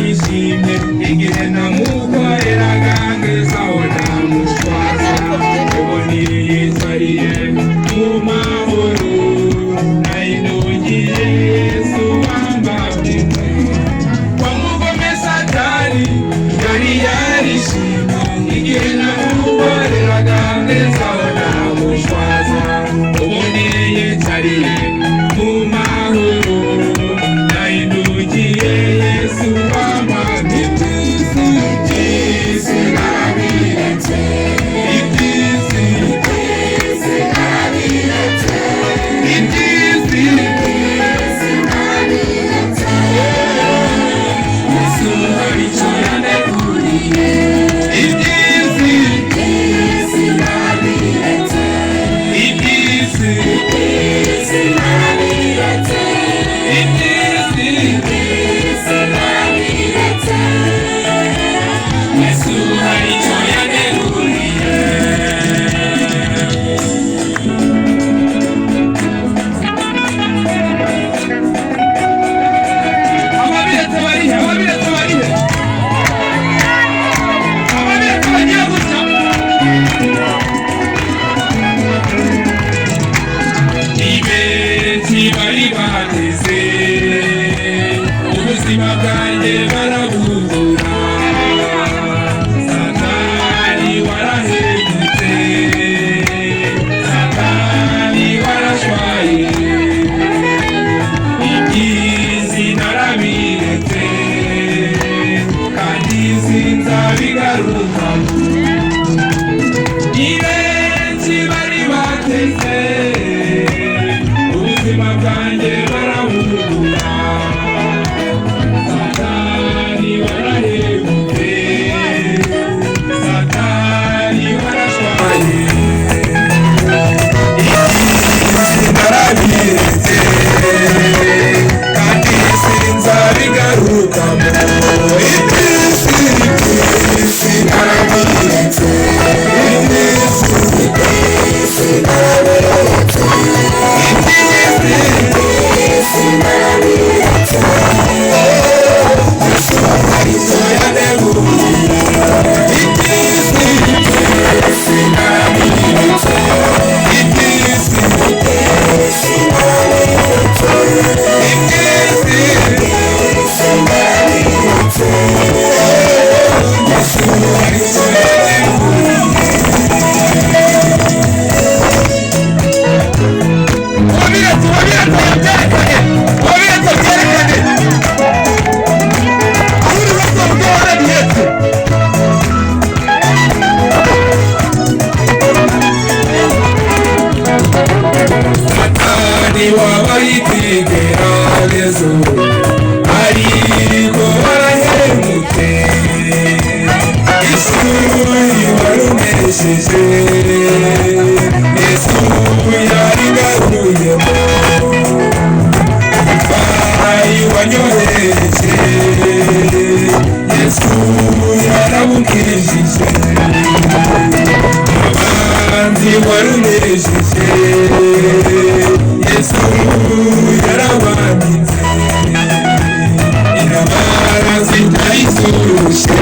narishimye igihe namukoreraga ngezaho namushwaza ubone yitwariye mu mahoro nayinugiye Yesu wambabwe wamugome Satani yari yarishimye igihe namukoreraga ngezaho namushwaza ubone yitwariye mu mahoro nayinugiye Yesu wambabwe iby'isi nabiretse iby'isi nabiretse iby'isi nabiretse Yesu hari icyo yaneguriye iby'isi nabiretse iby'isi nabiretse iby'isi nabiretse Yesu hari icyo yaneguriye ababiretse barihe ababiretse barihe ababiretse bagiye gusa ni benshi bari bateze ubuzima bwanjye barabubura Satani warahemutse Satani warashwaye iby'isi narabiretse kandi sinzabigarukamo ni benshi bari bateze ubuzima bwanjye barabubura Satani warahemutse Satani warashwaye iby'isi narabiretse kandi sinzabigarukamo iby'isi narabiretse iby'isi narabiretse iby'isi narabiretse Yesu hari icyo yaneguriye iby'isi narabiretse iby'isi narabiretse iby'isi narabiretse Yesu hari icyo yaneguriye wabiretse wabiretse byerekane aho uri hose ubwo warabiretse Satani wabaye ikigeragezo ariko warahemutse ishuri warunesheje Yesu yarigaruyemo divayi wanyohereje Yesu yarabukijije abanzi warunesheje Yesu yarabaninze intambara zitayizushe